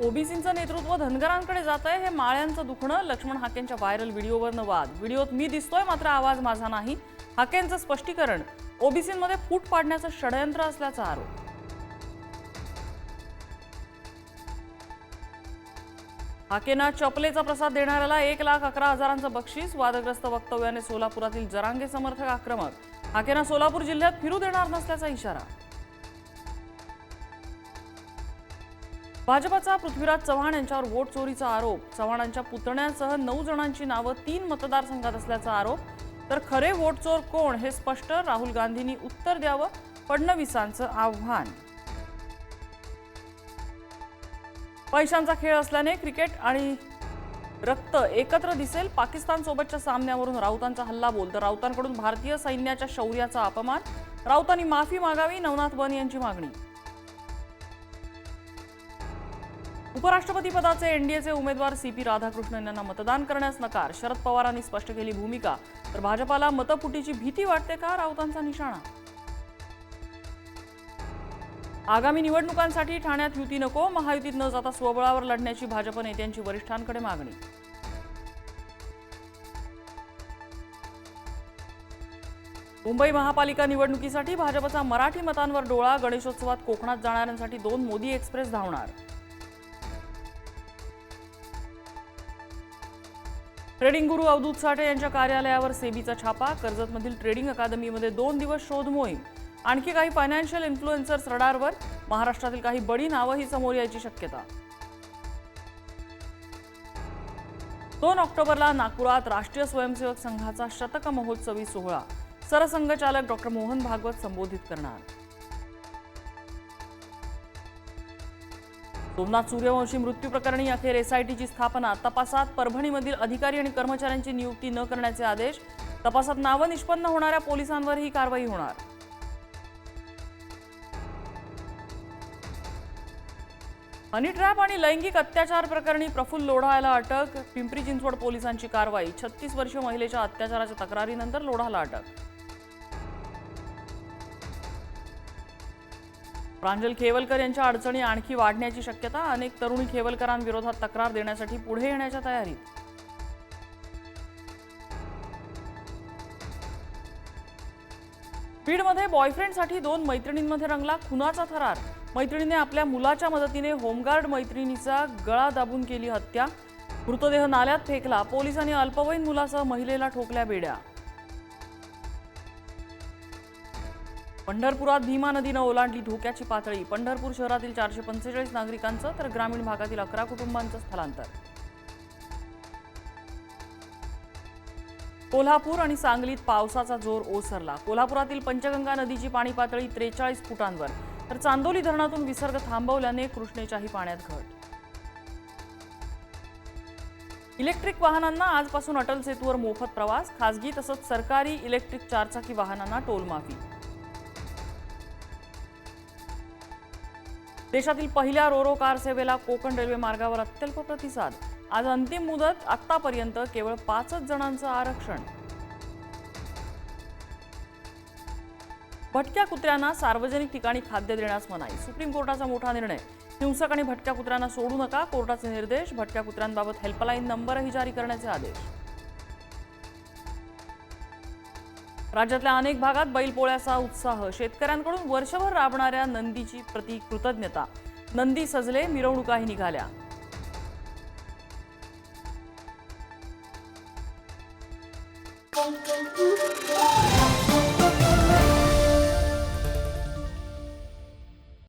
ओबीसींचं नेतृत्व धनगरांकडे जात आहे हे माळ्यांचं दुखणं. लक्ष्मण हाकेंच्या व्हायरल व्हिडिओवरनं वाद. व्हिडिओत मी दिसतोय मात्र आवाज माझा नाही. हाकेंचं स्पष्टीकरण. ओबीसींमध्ये फूट पाडण्याचं षडयंत्र असल्याचा आरोप. हाकेंना चपलेचा प्रसाद देणाऱ्याला 1,11,000चं बक्षीस. वादग्रस्त वक्तव्याने सोलापुरातील जरांगे समर्थक आक्रमक. हाकेंना सोलापूर जिल्ह्यात फिरू देणार नसल्याचा इशारा. भाजपचा पृथ्वीराज चव्हाण यांच्यावर वोट चोरीचा आरोप. चव्हाणांच्या पुतण्यासह 9 जणांची नावं 3 मतदारसंघात असल्याचा आरोप. तर खरे वोट चोर कोण हे स्पष्ट. राहुल गांधींनी उत्तर द्यावं, फडणवीसांचं आव्हान. पैशांचा खेळ असल्याने क्रिकेट आणि रक्त एकत्र दिसेल. पाकिस्तान सोबतच्या सामन्यावरून राऊतांचा हल्लाबोल. तर राऊतांकडून भारतीय सैन्याच्या शौर्याचा अपमान. राऊतांनी माफी मागावी, नवनाथ बन यांची मागणी. उपराष्ट्रपती पदाचे एनडीएचे उमेदवार सीपी राधाकृष्णन यांना मतदान करण्यास नकार. शरद पवारांनी स्पष्ट केली भूमिका. तर भाजपाला मतफुटीची भीती वाटते का, राऊतांचा निशाणा. आगामी निवडणुकांसाठी ठाण्यात युती नको. महायुतीत न जाता स्वबळावर लढण्याची भाजप नेत्यांची वरिष्ठांकडे मागणी. मुंबई महापालिका निवडणुकीसाठी भाजपचा मराठी मतांवर डोळा. गणेशोत्सवात कोकणात जाणाऱ्यांसाठी 2 मोदी एक्सप्रेस धावणार. ट्रेडिंग गुरु अवधूत साठे यांच्या कार्यालयावर सेबीचा छापा. कर्जतमधील ट्रेडिंग अकादमीमध्ये 2 दिवस शोध मोहीम. आणखी काही फायनान्शियल इन्फ्लुएन्सर्स रडारवर. महाराष्ट्रातील काही बडी नावंही समोर यायची शक्यता. 2 ऑक्टोबरला नागपुरात राष्ट्रीय स्वयंसेवक संघाचा शतक महोत्सवी सोहळा. सरसंघचालक डॉक्टर मोहन भागवत संबोधित करणार. सोमनाथ सूर्यवंशी मृत्यू प्रकरणी अखेर एसआयटीची स्थापना. तपासात परभणीमधील अधिकारी आणि कर्मचाऱ्यांची नियुक्ती न करण्याचे आदेश. तपासात नावं निष्पन्न होणाऱ्या पोलिसांवर ही कारवाई होणार. हनी ट्रॅप आणि लैंगिक अत्याचार प्रकरणी प्रफुल्ल लोढा अटक. पिंपरी चिंचवड पोलिसांची कारवाई. 36 वर्षीय महिलेच्या अत्याचाराच्या तक्रारीनंतर लोढाला अटक. प्रांजल खेवलकर यांच्या अडचणी आणखी वाढण्याची शक्यता. अनेक तरुणी खेवलकरांविरोधात तक्रार देण्यासाठी पुढे येण्याच्या तयारीत. बीडमध्ये बॉयफ्रेंडसाठी 2 मैत्रिणींमध्ये रंगला खुनाचा थरार. मैत्रिणीने आपल्या मुलाच्या मदतीने होमगार्ड मैत्रिणीचा गळा दाबून केली हत्या. मृतदेह नाल्यात फेकला. पोलिसांनी अल्पवयीन मुलासह महिलेला ठोकल्या बेड्या. पंढरपुरात भीमा नदीनं ओलांडली धोक्याची पातळी. पंढरपूर शहरातील 445 नागरिकांचं तर ग्रामीण भागातील 11 कुटुंबांचं स्थलांतर. कोल्हापूर आणि सांगलीत पावसाचा जोर ओसरला. कोल्हापुरातील पंचगंगा नदीची पाणी पातळी 43 फुटांवर. तर चांदोली धरणातून विसर्ग थांबवल्याने कृष्णेच्याही पाण्यात घट. इलेक्ट्रिक वाहनांना आजपासून अटल सेतूवर मोफत प्रवास. खासगी तसंच सरकारी इलेक्ट्रिक 4चाकी वाहनांना टोलमाफी. देशातील पहिल्या रोरो कार सेवेला कोकण रेल्वे मार्गावर अत्यल्प प्रतिसाद. आज अंतिम मुदत. आतापर्यंत केवळ 5च जणांचं आरक्षण. भटक्या कुत्र्यांना सार्वजनिक ठिकाणी खाद्य देण्यास मनाई. सुप्रीम कोर्टाचा मोठा निर्णय. हिंसक आणि भटक्या कुत्र्यांना सोडू नका, कोर्टाचे निर्देश. भटक्या कुत्र्यांबाबत हेल्पलाईन नंबरही जारी करण्याचे आदेश. राज्यातल्या अनेक भागात बैलपोळ्याचा उत्साह. शेतकऱ्यांकडून वर्षभर राबणाऱ्या नंदीची प्रति कृतज्ञता. नंदी सजले, मिरवणुकाही निघाल्या.